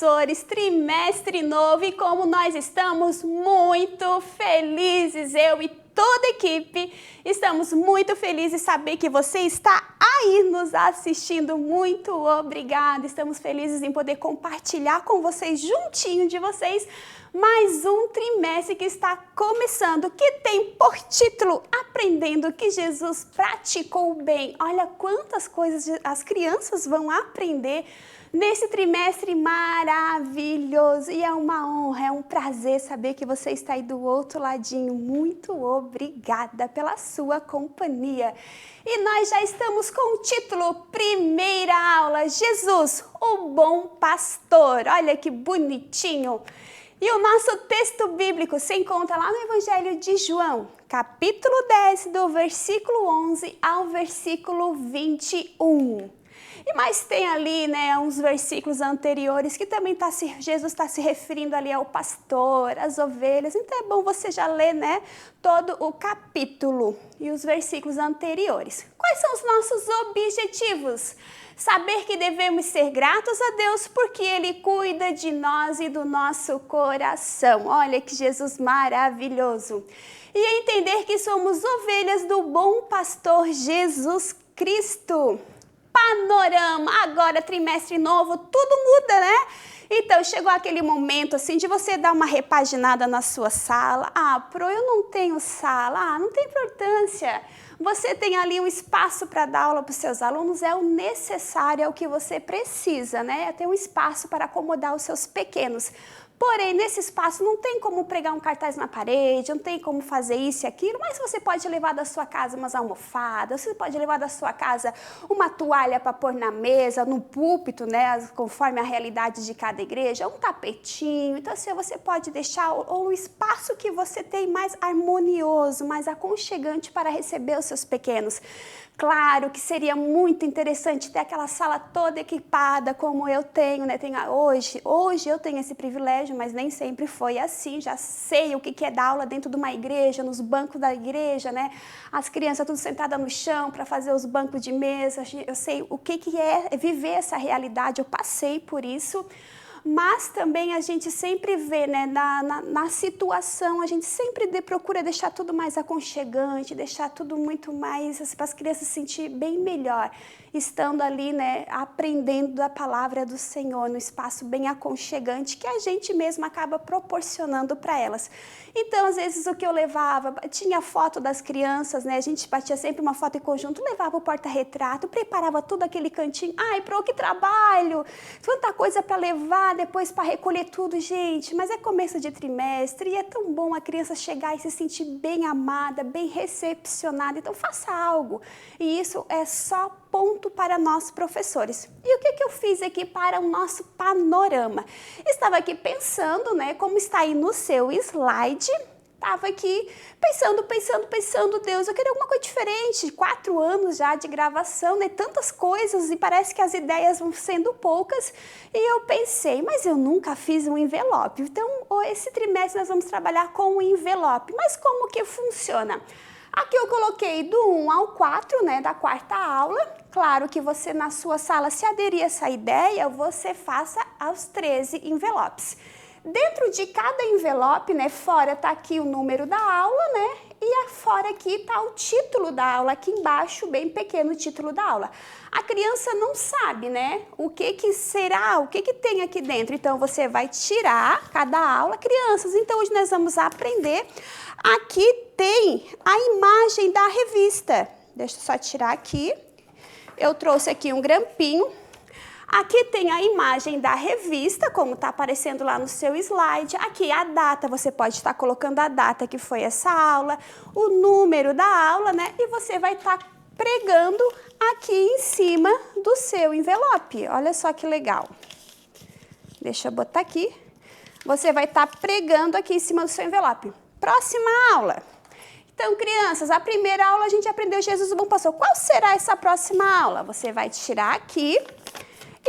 professores, trimestre novo e como nós estamos muito felizes, eu e toda a equipe, estamos muito felizes de saber que você está aí nos assistindo. Muito obrigada, estamos felizes em poder compartilhar com vocês, juntinho de vocês, mais um trimestre que está começando, que tem por título Aprendendo que Jesus praticou bem. Olha quantas coisas as crianças vão aprender nesse trimestre maravilhoso. E é uma honra, é um prazer saber que você está aí do outro ladinho. Muito obrigada pela sua companhia. E nós já estamos com o título Primeira Aula, Jesus, o Bom Pastor. Olha que bonitinho. E o nosso texto bíblico se encontra lá no Evangelho de João, capítulo 10, do versículo 11 ao versículo 21. E mais tem ali, né, uns versículos anteriores que também Jesus está se referindo ali ao pastor, às ovelhas. Então é bom você já ler, né, todo o capítulo e os versículos anteriores. Quais são os nossos objetivos? Saber que devemos ser gratos a Deus porque Ele cuida de nós e do nosso coração. Olha que Jesus maravilhoso. E entender que somos ovelhas do bom pastor Jesus Cristo. Panorama, agora trimestre novo, tudo muda, né? Então, chegou aquele momento, assim, de você dar uma repaginada na sua sala. Eu não tenho sala. Não tem importância. Você tem ali um espaço para dar aula para os seus alunos, é o necessário, é o que você precisa, né? É ter um espaço para acomodar os seus pequenos. Porém, nesse espaço não tem como pregar um cartaz na parede, não tem como fazer isso e aquilo, mas você pode levar da sua casa umas almofadas, você pode levar da sua casa uma toalha para pôr na mesa, no púlpito, né, conforme a realidade de cada igreja, um tapetinho. Então, assim, você pode deixar o espaço que você tem mais harmonioso, mais aconchegante para receber os seus pequenos. Claro que seria muito interessante ter aquela sala toda equipada como eu tenho, né? Hoje eu tenho esse privilégio, mas nem sempre foi assim. Já sei o que é dar aula dentro de uma igreja, nos bancos da igreja, né? As crianças tudo sentadas no chão para fazer os bancos de mesa. Eu sei o que é viver essa realidade, eu passei por isso. Mas também a gente sempre vê, né, na situação, a gente sempre procura deixar tudo mais aconchegante, deixar tudo muito mais, assim, para as crianças se sentir bem melhor, estando ali, né, aprendendo da palavra do Senhor, no espaço bem aconchegante que a gente mesmo acaba proporcionando para elas. Então, às vezes, o que eu levava, tinha foto das crianças, né, a gente batia sempre uma foto em conjunto, levava o porta-retrato, preparava todo aquele cantinho. Que trabalho! Tanta coisa para levar, depois para recolher tudo, gente. Mas é começo de trimestre e é tão bom a criança chegar e se sentir bem amada, bem recepcionada. Então, faça algo. E isso é só ponto para nós professores. E o que eu fiz aqui para o nosso panorama? Estava aqui pensando, né, como está aí no seu slide. Estava aqui pensando, Deus, eu queria alguma coisa diferente. 4 anos já de gravação, né? Tantas coisas e parece que as ideias vão sendo poucas. E eu pensei, mas eu nunca fiz um envelope. Então, esse trimestre nós vamos trabalhar com um envelope. Mas como que funciona? Aqui eu coloquei do 1 ao 4, né, da 4ª aula. Claro que você na sua sala, se aderir a essa ideia, você faça aos 13 envelopes. Dentro de cada envelope, né, fora tá aqui o número da aula, né, e fora aqui tá o título da aula, aqui embaixo, bem pequeno o título da aula. A criança não sabe, né, o que será, o que tem aqui dentro. Então, você vai tirar cada aula. Crianças, então hoje nós vamos aprender. Aqui tem a imagem da revista. Deixa eu só tirar aqui. Eu trouxe aqui um grampinho. Aqui tem a imagem da revista, como está aparecendo lá no seu slide. Aqui a data, você pode estar colocando a data que foi essa aula, o número da aula, né? E você vai estar pregando aqui em cima do seu envelope. Olha só que legal. Deixa eu botar aqui. Você vai estar pregando aqui em cima do seu envelope. Próxima aula. Então, crianças, a primeira aula a gente aprendeu Jesus o Bom Pastor. Qual será essa próxima aula? Você vai tirar aqui.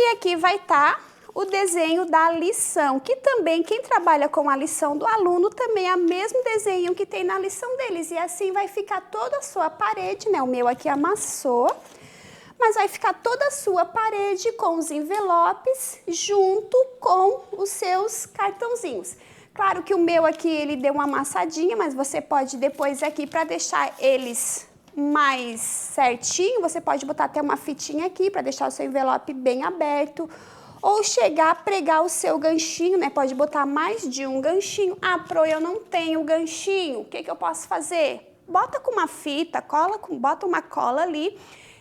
E aqui vai estar o desenho da lição, que também, quem trabalha com a lição do aluno, também é o mesmo desenho que tem na lição deles. E assim vai ficar toda a sua parede, né? O meu aqui amassou. mas vai ficar toda a sua parede com os envelopes junto com os seus cartãozinhos. Claro que o meu aqui ele deu uma amassadinha, mas você pode depois aqui para deixar eles mais certinho, você pode botar até uma fitinha aqui para deixar o seu envelope bem aberto. Ou chegar a pregar o seu ganchinho, né? Pode botar mais de um ganchinho. Ah, Pro, eu não tenho ganchinho. O que eu posso fazer? Bota com uma fita, bota uma cola ali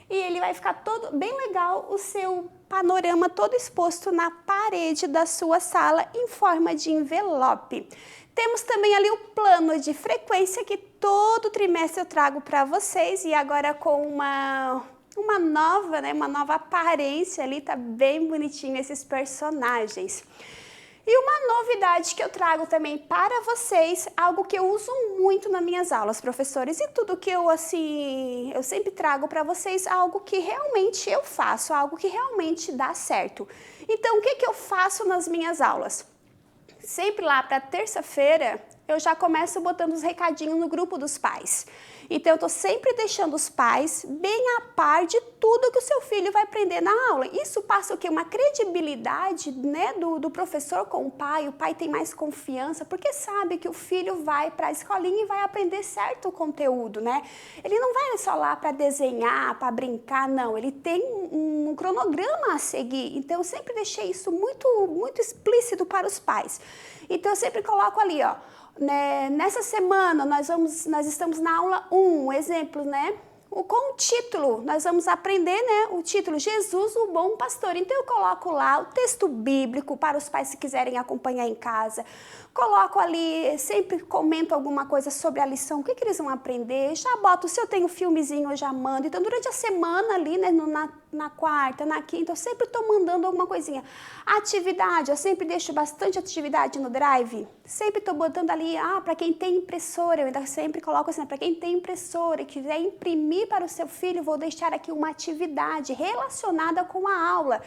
e ele vai ficar todo bem legal, o seu panorama todo exposto na parede da sua sala em forma de envelope. Temos também ali o plano de frequência que todo trimestre eu trago para vocês e agora com uma nova aparência ali, tá bem bonitinho esses personagens. E uma novidade que eu trago também para vocês, algo que eu uso muito nas minhas aulas, professores, e tudo que eu sempre trago para vocês, algo que realmente eu faço, algo que realmente dá certo. Então, o que eu faço nas minhas aulas? Sempre lá para terça-feira, eu já começo botando os recadinhos no grupo dos pais. Então, eu tô sempre deixando os pais bem a par de tudo que o seu filho vai aprender na aula. Isso passa o quê? Uma credibilidade, né, do professor com o pai tem mais confiança, porque sabe que o filho vai para a escolinha e vai aprender certo o conteúdo, né? Ele não vai só lá para desenhar, para brincar, não. Ele tem um cronograma a seguir. Então, eu sempre deixei isso muito explícito para os pais. Então, eu sempre coloco ali, ó, né, nessa semana nós estamos na aula 1, exemplo, né? Com o título, nós vamos aprender, né, o título Jesus, o Bom Pastor. Então eu coloco lá o texto bíblico para os pais se quiserem acompanhar em casa. Coloco ali, sempre comento alguma coisa sobre a lição, o que eles vão aprender. Já boto, se eu tenho filmezinho, eu já mando. Então durante a semana ali, né, na quarta, na quinta, eu sempre estou mandando alguma coisinha. Atividade, eu sempre deixo bastante atividade no Drive. Sempre estou botando ali, para quem tem impressora, eu ainda sempre coloco assim, para quem tem impressora e quiser imprimir para o seu filho, vou deixar aqui uma atividade relacionada com a aula.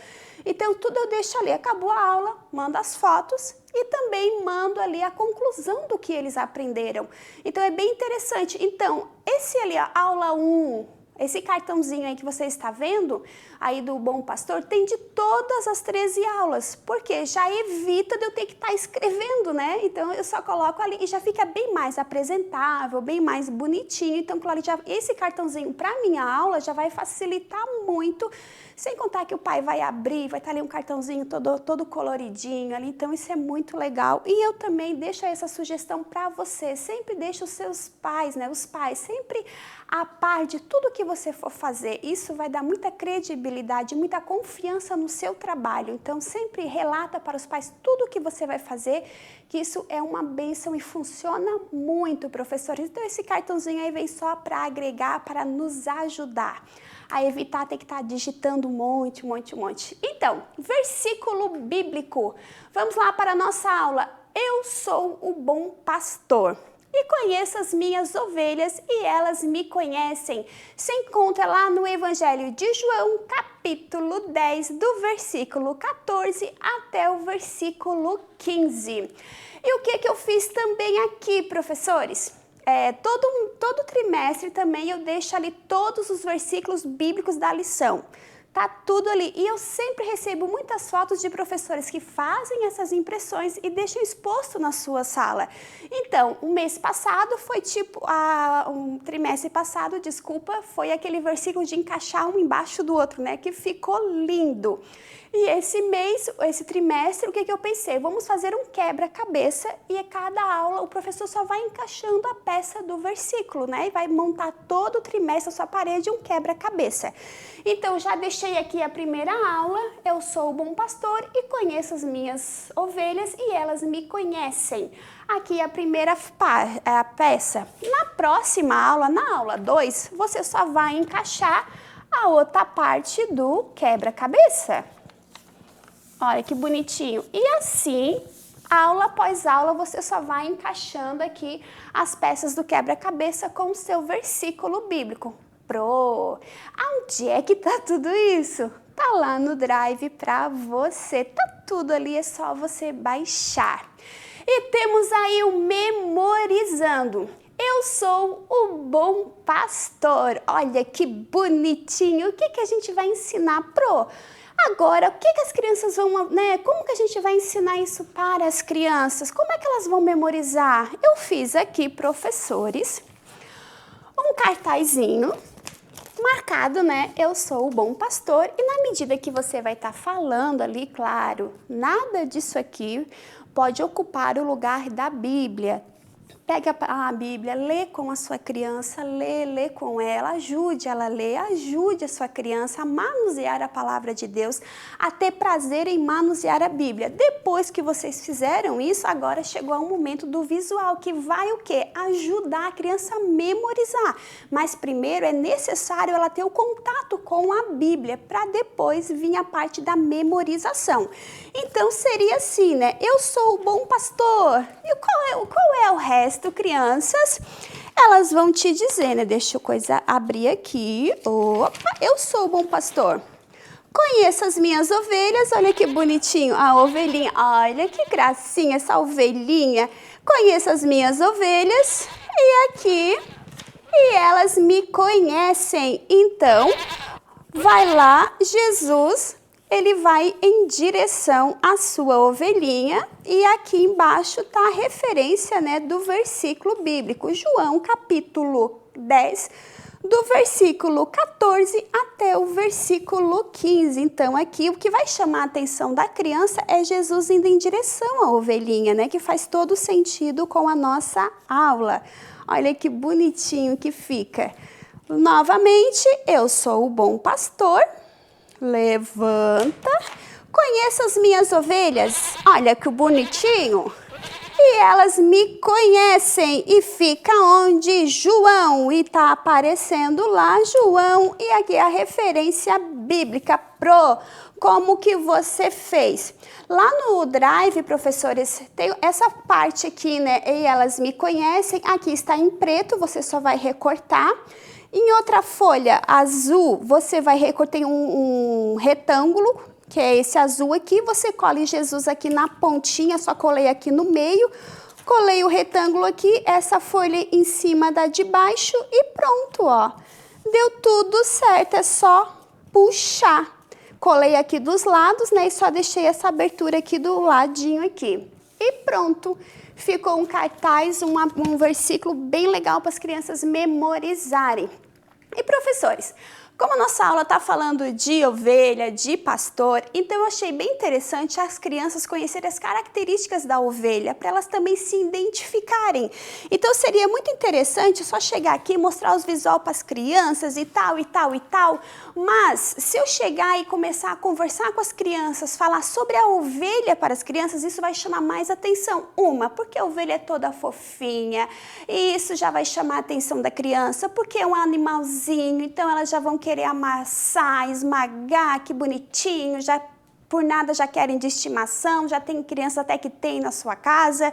Então, tudo eu deixo ali. Acabou a aula, mando as fotos e também mando ali a conclusão do que eles aprenderam. Então, é bem interessante. Então, esse ali, ó, aula 1, esse cartãozinho aí que você está vendo, aí do Bom Pastor, tem de todas as 13 aulas, porque já evita de eu ter que estar escrevendo, né? Então, eu só coloco ali e já fica bem mais apresentável, bem mais bonitinho. Então, claro, esse cartãozinho para minha aula já vai facilitar muito, sem contar que o pai vai abrir, vai estar ali um cartãozinho todo coloridinho ali, então isso é muito legal. E eu também deixo essa sugestão para você, sempre deixe os seus pais, né? Os pais sempre a par de tudo que você for fazer. Isso vai dar muita credibilidade, muita confiança no seu trabalho. Então, sempre relata para os pais tudo que você vai fazer, que isso é uma bênção e funciona muito, professores. Então, esse cartãozinho aí vem só para agregar, para nos ajudar a evitar ter que estar digitando um monte. Então, versículo bíblico. Vamos lá para a nossa aula. Eu sou o bom pastor e conheço as minhas ovelhas e elas me conhecem. Se encontra lá no Evangelho de João, capítulo 10, do versículo 14 até o versículo 15. E o que eu fiz também aqui, professores? Todo trimestre também eu deixo ali todos os versículos bíblicos da lição. Tá tudo ali. E eu sempre recebo muitas fotos de professores que fazem essas impressões e deixam exposto na sua sala. Então, o mês passado foi um trimestre passado, desculpa, foi aquele versículo de encaixar um embaixo do outro, né? Que ficou lindo. E esse trimestre, o que eu pensei? Vamos fazer um quebra-cabeça e a cada aula o professor só vai encaixando a peça do versículo, né? E vai montar todo o trimestre a sua parede um quebra-cabeça. Então, já deixei aqui a primeira aula, eu sou o bom pastor e conheço as minhas ovelhas e elas me conhecem. Aqui a primeira peça. Na próxima aula, na aula 2, você só vai encaixar a outra parte do quebra-cabeça. Olha que bonitinho. E assim, aula após aula, você só vai encaixando aqui as peças do quebra-cabeça com o seu versículo bíblico. Onde é que tá tudo isso? Tá lá no Drive para você. Tá tudo ali, é só você baixar. E temos aí o memorizando. Eu sou o bom pastor. Olha que bonitinho. O que a gente vai ensinar pro? Agora, o que as crianças vão, né? Como que a gente vai ensinar isso para as crianças? Como é que elas vão memorizar? Eu fiz aqui, professores, um cartazinho marcado, né? Eu sou o bom pastor. E na medida que você vai estar falando ali, claro, nada disso aqui pode ocupar o lugar da Bíblia. Pega a Bíblia, lê com a sua criança, lê com ela a ler, ajude a sua criança a manusear a palavra de Deus, a ter prazer em manusear a Bíblia. Depois que vocês fizeram isso, agora chegou ao momento do visual, que vai o quê? Ajudar a criança a memorizar. Mas primeiro é necessário ela ter o contato com a Bíblia, para depois vir a parte da memorização. Então seria assim, né? Eu sou o bom pastor. E qual é o resto? Crianças, elas vão te dizer, né? Deixa eu abrir aqui. Opa, eu sou o bom pastor. Conheço as minhas ovelhas, olha que bonitinho, a ovelhinha, olha que gracinha essa ovelhinha. Conheço as minhas ovelhas e elas me conhecem. Então, vai lá, Jesus, ele vai em direção à sua ovelhinha e aqui embaixo está a referência, né, do versículo bíblico, João capítulo 10, do versículo 14 até o versículo 15. Então aqui o que vai chamar a atenção da criança é Jesus indo em direção à ovelhinha, né, que faz todo sentido com a nossa aula. Olha que bonitinho que fica. Novamente, eu sou o bom pastor. Levanta, conheça as minhas ovelhas, olha que bonitinho, e elas me conhecem, e fica onde? João, e tá aparecendo lá João, e aqui a referência bíblica pro como que você fez. Lá no Drive, professores, tem essa parte aqui, né, e elas me conhecem, aqui está em preto, você só vai recortar. Em outra folha azul, você vai recortar, tem um retângulo, que é esse azul aqui, você colhe Jesus aqui na pontinha, só colei aqui no meio, colei o retângulo aqui, essa folha em cima da de baixo e pronto, ó. Deu tudo certo, é só puxar. Colei aqui dos lados, né, e só deixei essa abertura aqui do ladinho aqui. E pronto. Ficou um cartaz, um versículo bem legal para as crianças memorizarem. E professores, como a nossa aula está falando de ovelha, de pastor, então eu achei bem interessante as crianças conhecerem as características da ovelha, para elas também se identificarem. Então seria muito interessante só chegar aqui e mostrar os visual para as crianças e tal, mas se eu chegar e começar a conversar com as crianças, falar sobre a ovelha para as crianças, isso vai chamar mais atenção. Porque a ovelha é toda fofinha, e isso já vai chamar a atenção da criança, porque é um animalzinho, então elas já vão querer amassar, esmagar, que bonitinho, já por nada já querem de estimação, já tem criança até que tem na sua casa.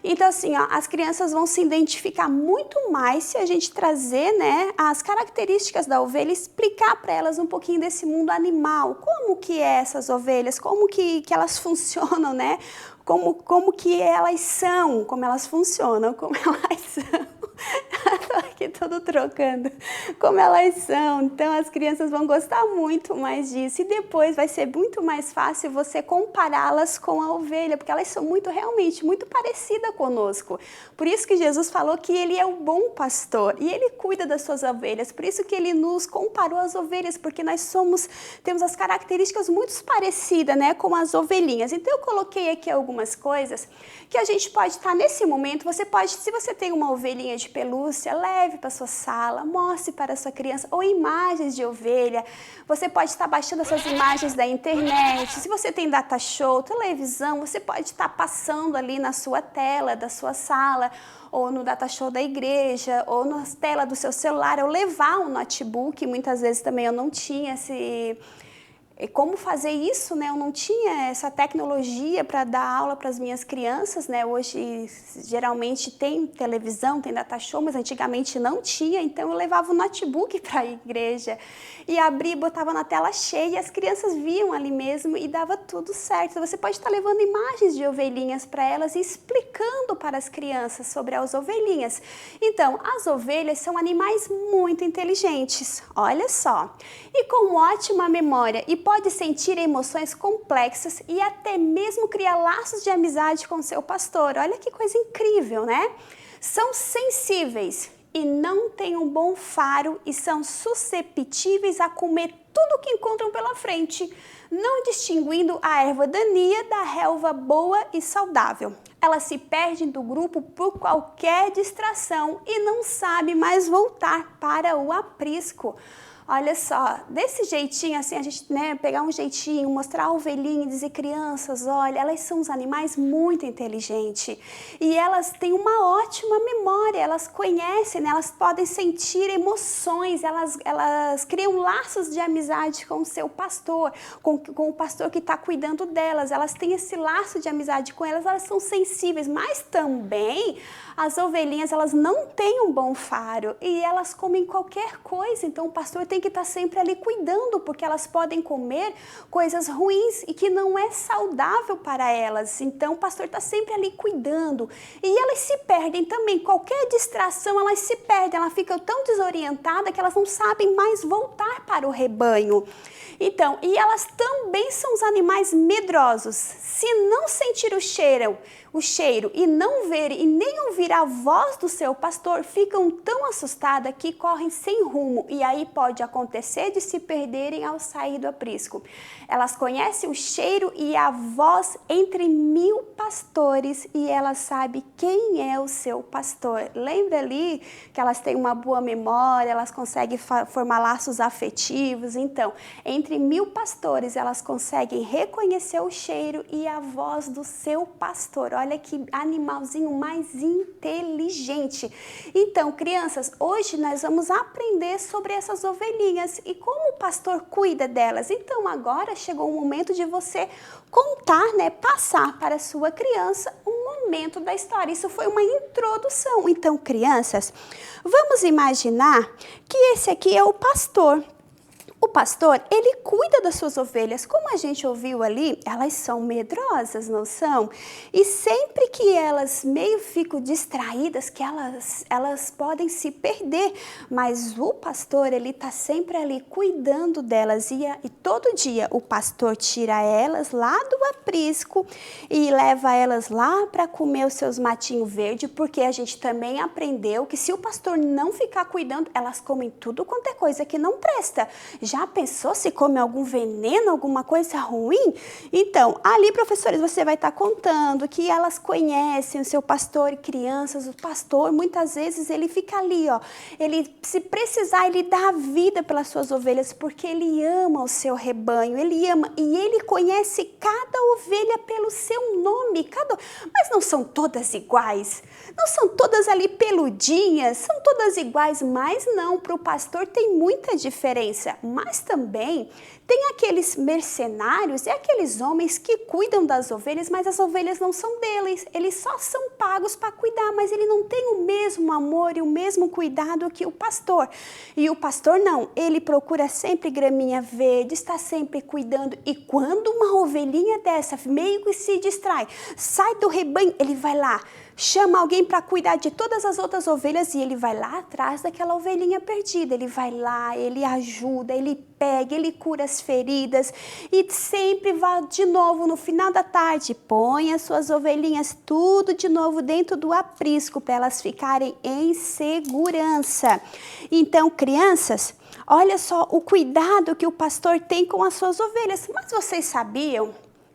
Então assim, ó, as crianças vão se identificar muito mais se a gente trazer, né, as características da ovelha e explicar para elas um pouquinho desse mundo animal, como que é essas ovelhas, como que elas funcionam, né, como que elas são, como elas funcionam, como elas são. Tô aqui todo trocando. Como elas são. Então as crianças vão gostar muito mais disso. E depois vai ser muito mais fácil você compará-las com a ovelha, porque elas são realmente muito parecidas conosco. Por isso que Jesus falou que ele é o bom pastor e ele cuida das suas ovelhas. Por isso que ele nos comparou às ovelhas, porque nós temos as características muito parecidas, né, com as ovelhinhas. Então eu coloquei aqui algumas coisas que a gente pode estar nesse momento. Você pode, se você tem uma ovelhinha de pelúcia, leve para sua sala, mostre para a sua criança, ou imagens de ovelha. Você pode estar baixando essas imagens da internet. Se você tem data show, televisão, você pode estar passando ali na sua tela da sua sala, ou no data show da igreja, ou na tela do seu celular, ou levar um notebook. Muitas vezes também eu não tinha como fazer isso, né? Eu não tinha essa tecnologia para dar aula para as minhas crianças, né? Hoje, geralmente, tem televisão, tem data show, mas antigamente não tinha, então eu levava o notebook para a igreja e abria, botava na tela cheia, e as crianças viam ali mesmo e dava tudo certo. Você pode estar levando imagens de ovelhinhas para elas e explicando para as crianças sobre as ovelhinhas. Então, as ovelhas são animais muito inteligentes, olha só, e com ótima memória, e pode sentir emoções complexas e até mesmo criar laços de amizade com seu pastor. Olha que coisa incrível, né? São sensíveis e não têm um bom faro e são susceptíveis a comer tudo que encontram pela frente, não distinguindo a erva daninha da relva boa e saudável. Elas se perdem do grupo por qualquer distração e não sabem mais voltar para o aprisco. Olha só, desse jeitinho assim, a gente, né, pegar um jeitinho, mostrar a ovelhinha e dizer, crianças, olha, elas são uns animais muito inteligentes e elas têm uma ótima memória, elas conhecem, né, elas podem sentir emoções, elas criam laços de amizade com o seu pastor, com o pastor que está cuidando delas, elas têm esse laço de amizade com elas são sensíveis, mas também as ovelhinhas, elas não têm um bom faro e elas comem qualquer coisa, então o pastor tem que estar sempre ali cuidando, porque elas podem comer coisas ruins e que não é saudável para elas. Então o pastor está sempre ali cuidando e elas se perdem também. Qualquer distração, elas se perdem, elas ficam tão desorientadas que elas não sabem mais voltar para o rebanho. Então, e elas também são os animais medrosos. Se não sentir o cheiro e não ver e nem ouvir a voz do seu pastor, ficam tão assustadas que correm sem rumo e aí pode acontecer de se perderem ao sair do aprisco. Elas conhecem o cheiro e a voz entre 1000 pastores e elas sabem quem é o seu pastor. Lembra ali que elas têm uma boa memória, elas conseguem formar laços afetivos. Então, entre 1000 pastores, elas conseguem reconhecer o cheiro e a voz do seu pastor. Olha que animalzinho mais inteligente. Então, crianças, hoje nós vamos aprender sobre essas ovelhinhas e como o pastor cuida delas. Então, agora chegou o momento de você contar, né, passar para a sua criança um momento da história. Isso foi uma introdução. Então, crianças, vamos imaginar que esse aqui é o pastor. O pastor, ele cuida das suas ovelhas. Como a gente ouviu ali, elas são medrosas, não são? E sempre que elas meio ficam distraídas, que elas podem se perder. Mas o pastor, ele está sempre ali cuidando delas. E todo dia o pastor tira elas lá do aprisco e leva elas lá para comer os seus matinhos verdes, porque a gente também aprendeu que se o pastor não ficar cuidando, elas comem tudo quanto é coisa que não presta. Já pensou se come algum veneno, alguma coisa ruim? Então, ali, professores, você vai estar contando que elas conhecem o seu pastor e crianças. O pastor, muitas vezes, ele fica ali, ó. Ele, se precisar, ele dá a vida pelas suas ovelhas, porque ele ama o seu rebanho, ele ama e ele conhece cada ovelha pelo seu nome. Mas não são todas iguais, não são todas ali peludinhas, são todas iguais, mas não, para o pastor tem muita diferença. Mas também tem aqueles mercenários e aqueles homens que cuidam das ovelhas, mas as ovelhas não são deles, eles só são pagos para cuidar, mas ele não tem o mesmo amor e o mesmo cuidado que o pastor. E o pastor não, ele procura sempre graminha verde, está sempre cuidando, e quando uma ovelhinha dessa meio que se distrai, sai do rebanho, ele vai lá, chama alguém para cuidar de todas as outras ovelhas e ele vai lá atrás daquela ovelhinha perdida. Ele vai lá, ele ajuda, ele pega, ele cura as feridas e sempre vai de novo no final da tarde, põe as suas ovelhinhas tudo de novo dentro do aprisco para elas ficarem em segurança. Então, crianças, olha só o cuidado que o pastor tem com as suas ovelhas. Mas vocês sabiam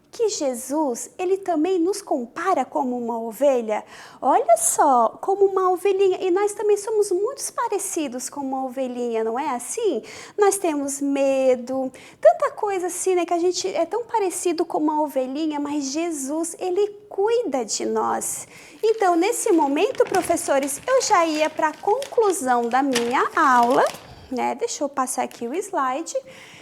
que Jesus, ele também nos compara como uma ovelha? Olha só, como uma ovelhinha. E nós também somos muito parecidos com uma ovelhinha, não é assim? Nós temos medo, tanta coisa assim, né? Que a gente é tão parecido com uma ovelhinha, mas Jesus, ele cuida de nós. Então, nesse momento, professores, eu já ia para a conclusão da minha aula. né? Deixa eu passar aqui o slide.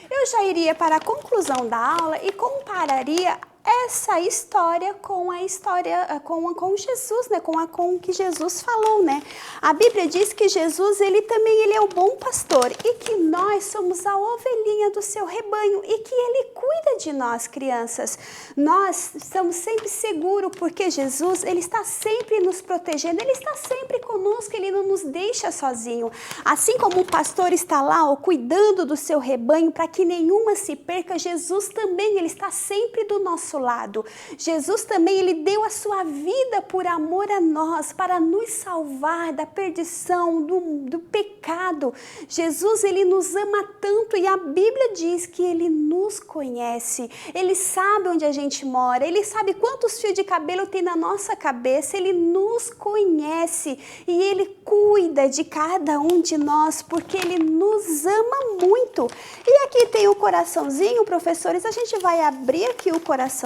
Eu já iria para a conclusão da aula e compararia essa história com a história com Jesus, né? Com o que Jesus falou, né? A Bíblia diz que Jesus, ele é o bom pastor e que nós somos a ovelhinha do seu rebanho e que ele cuida de nós, crianças. Nós estamos sempre seguros porque Jesus, ele está sempre nos protegendo, ele está sempre conosco, ele não nos deixa sozinho. Assim como o pastor está lá, ó, cuidando do seu rebanho para que nenhuma se perca, Jesus também, ele está sempre do nosso lado. Jesus também, ele deu a sua vida por amor a nós, para nos salvar da perdição, do pecado. Jesus, ele nos ama tanto e a Bíblia diz que ele nos conhece, ele sabe onde a gente mora, ele sabe quantos fios de cabelo tem na nossa cabeça, ele nos conhece e ele cuida de cada um de nós, porque ele nos ama muito. E aqui tem o coraçãozinho, professores, a gente vai abrir aqui o coraçãozinho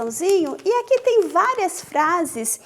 e aqui tem várias frases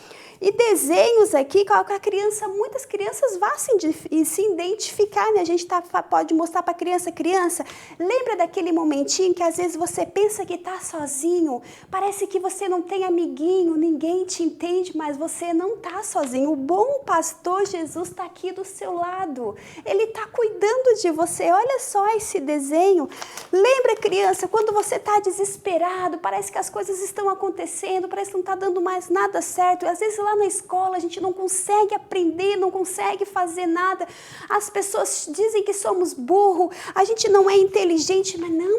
e desenhos aqui com a criança, muitas crianças vão se identificar, né? A gente pode mostrar para a criança, lembra daquele momentinho que às vezes você pensa que está sozinho, parece que você não tem amiguinho, ninguém te entende, mas você não está sozinho. O bom pastor Jesus está aqui do seu lado, ele está cuidando de você. Olha só esse desenho. Lembra, criança, quando você está desesperado, parece que as coisas estão acontecendo, parece que não está dando mais nada certo, às vezes lá na escola a gente não consegue aprender, não consegue fazer nada, as pessoas dizem que somos burro, a gente não é inteligente, mas não.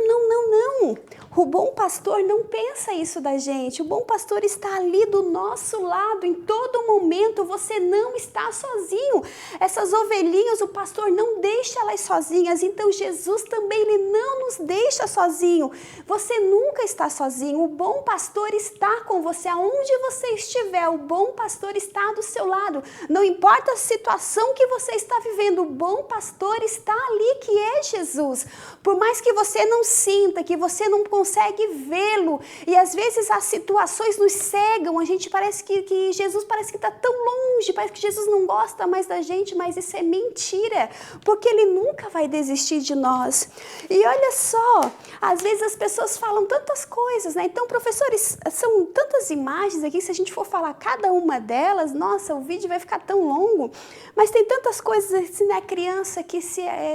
O bom pastor não pensa isso da gente, o bom pastor está ali do nosso lado, em todo momento, você não está sozinho. Essas ovelhinhas, o pastor não deixa elas sozinhas, então Jesus também, ele não nos deixa sozinho. Você nunca está sozinho, o bom pastor está com você, aonde você estiver, o bom pastor está do seu lado. Não importa a situação que você está vivendo, o bom pastor está ali, que é Jesus. Por mais que você não sinta, que você não consegue vê-lo, e às vezes as situações nos cegam, a gente parece que Jesus parece que está tão longe, parece que Jesus não gosta mais da gente, mas isso é mentira, porque ele nunca vai desistir de nós. E olha só, às vezes as pessoas falam tantas coisas, né? Então, professores, são tantas imagens aqui, se a gente for falar cada uma delas, nossa, o vídeo vai ficar tão longo, mas tem tantas coisas assim, né? A criança que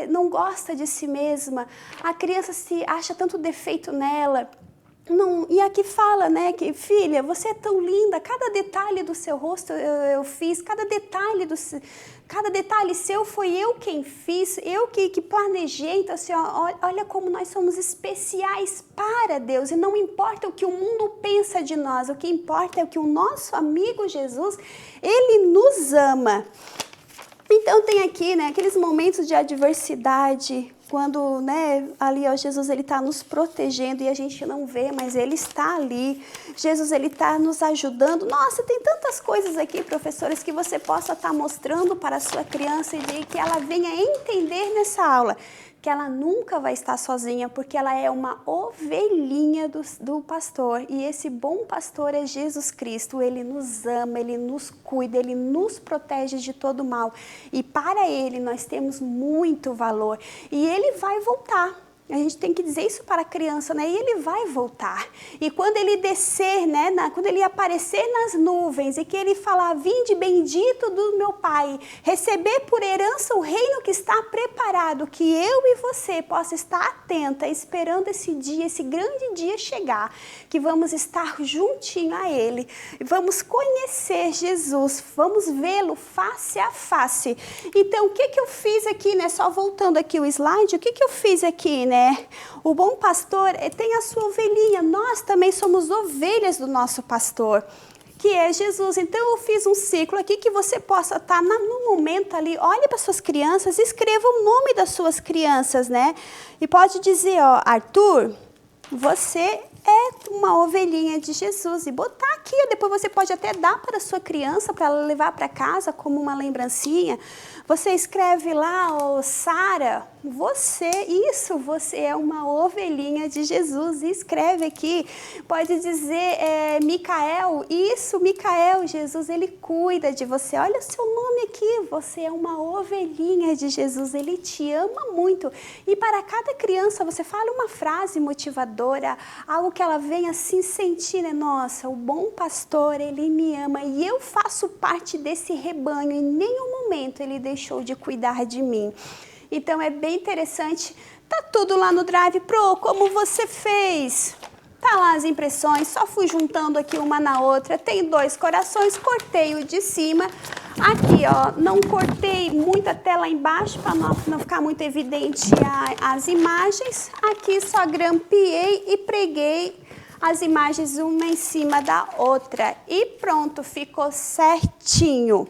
não gosta de si mesma, a criança se acha tanto defeito nela. Não, e aqui fala, né, que filha, você é tão linda, cada detalhe do seu rosto eu fiz, cada detalhe seu foi eu quem fiz, eu que planejei. Então assim, olha como nós somos especiais para Deus e não importa o que o mundo pensa de nós, o que importa é o que o nosso amigo Jesus, ele nos ama. Então tem aqui, né, aqueles momentos de adversidade, quando, né, ali, ó, Jesus, ele está nos protegendo e a gente não vê, mas ele está ali. Jesus, ele está nos ajudando. Nossa, tem tantas coisas aqui, professores, que você possa estar mostrando para a sua criança e que ela venha entender nessa aula que ela nunca vai estar sozinha, porque ela é uma ovelhinha do pastor. E esse bom pastor é Jesus Cristo. Ele nos ama, ele nos cuida, ele nos protege de todo mal. E para ele nós temos muito valor. E ele vai voltar. A gente tem que dizer isso para a criança, né? E ele vai voltar. E quando ele descer, né? Quando ele aparecer nas nuvens e que ele falar, vinde bendito do meu Pai, receber por herança o reino que está preparado, que eu e você possa estar atenta, esperando esse dia, esse grande dia chegar, que vamos estar juntinho a ele, vamos conhecer Jesus, vamos vê-lo face a face. Então, o que eu fiz aqui, né? Só voltando aqui o slide, o que eu fiz aqui, né? O bom pastor tem a sua ovelhinha, nós também somos ovelhas do nosso pastor, que é Jesus. Então eu fiz um ciclo aqui que você possa estar no momento ali, olhe para suas crianças, escreva o nome das suas crianças, né? E pode dizer, ó, Arthur, você é uma ovelhinha de Jesus, e botar aqui, depois você pode até dar para a sua criança, para ela levar para casa como uma lembrancinha. Você escreve lá, ô Sara, você é uma ovelhinha de Jesus. E escreve aqui, pode dizer, Micael, Micael, Jesus, ele cuida de você. Olha o seu nome aqui, você é uma ovelhinha de Jesus, ele te ama muito. E para cada criança, você fala uma frase motivadora, algo que ela venha assim sentir, né? Nossa, o bom pastor, ele me ama e eu faço parte desse rebanho. Em nenhum momento ele deixou de cuidar de mim. Então é bem interessante, tá tudo lá no Drive Pro, como você fez? Tá lá as impressões, só fui juntando aqui uma na outra, tem 2 corações, cortei o de cima, aqui ó, não cortei muita tela embaixo para não ficar muito evidente as imagens, aqui só grampeei e preguei as imagens uma em cima da outra e pronto, ficou certinho.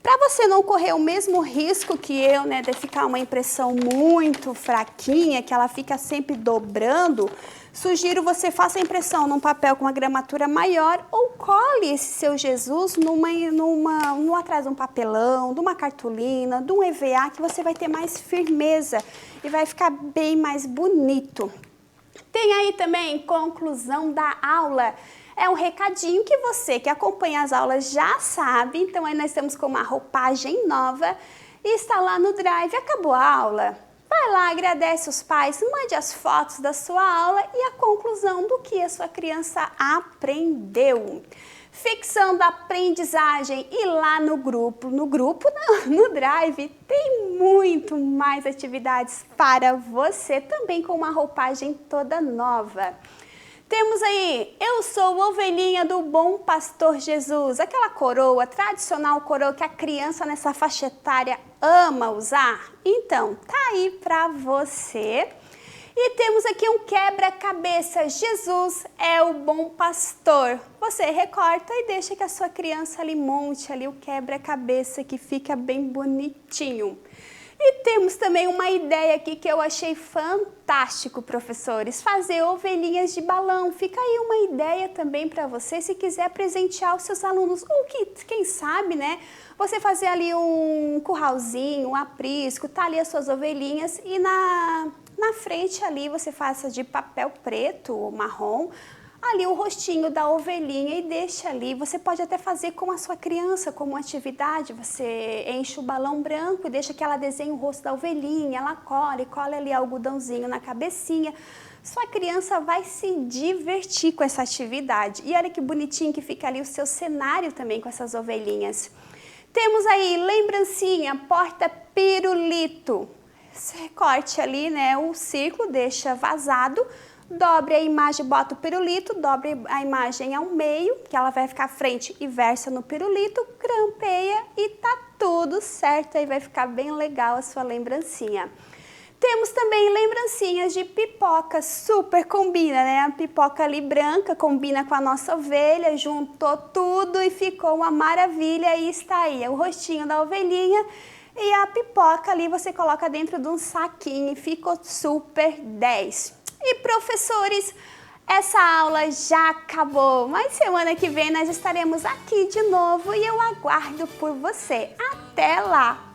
Para você não correr o mesmo risco que eu, né, de ficar uma impressão muito fraquinha, que ela fica sempre dobrando, sugiro você faça a impressão num papel com uma gramatura maior ou cole esse seu Jesus atrás de um papelão, de uma cartolina, de um EVA, que você vai ter mais firmeza e vai ficar bem mais bonito. Tem aí também conclusão da aula. É um recadinho que você que acompanha as aulas já sabe. Então aí nós estamos com uma roupagem nova e está lá no Drive. Acabou a aula? Vai lá, agradece os pais, mande as fotos da sua aula e a conclusão do que a sua criança aprendeu. Fixando a aprendizagem e lá no Drive, tem muito mais atividades para você, também com uma roupagem toda nova. Temos aí, eu sou ovelhinha do bom pastor Jesus, aquela coroa, tradicional coroa que a criança nessa faixa etária ama usar. Então, tá aí para você. E temos aqui um quebra-cabeça, Jesus é o bom pastor. Você recorta e deixa que a sua criança ali monte ali o quebra-cabeça que fica bem bonitinho. E temos também uma ideia aqui que eu achei fantástico, professores, fazer ovelhinhas de balão. Fica aí uma ideia também para você, se quiser presentear os seus alunos, ou quem sabe, né, você fazer ali um curralzinho, um aprisco, tá ali as suas ovelhinhas e na frente ali você faça de papel preto ou marrom, ali o rostinho da ovelhinha e deixa ali. Você pode até fazer com a sua criança como atividade, você enche o balão branco e deixa que ela desenhe o rosto da ovelhinha, ela cola ali algodãozinho na cabecinha. Sua criança vai se divertir com essa atividade. E olha que bonitinho que fica ali o seu cenário também com essas ovelhinhas. Temos aí lembrancinha, porta-pirulito. Você recorte ali, né, o círculo, deixa vazado, dobre a imagem, bota o pirulito, dobre a imagem ao meio, que ela vai ficar frente e versa no pirulito, grampeia e tá tudo certo, aí vai ficar bem legal a sua lembrancinha. Temos também lembrancinhas de pipoca, super combina, né? A pipoca ali branca combina com a nossa ovelha, juntou tudo e ficou uma maravilha e está aí o rostinho da ovelhinha. E a pipoca ali você coloca dentro de um saquinho e ficou super 10. E professores, essa aula já acabou, mas semana que vem nós estaremos aqui de novo e eu aguardo por você. Até lá!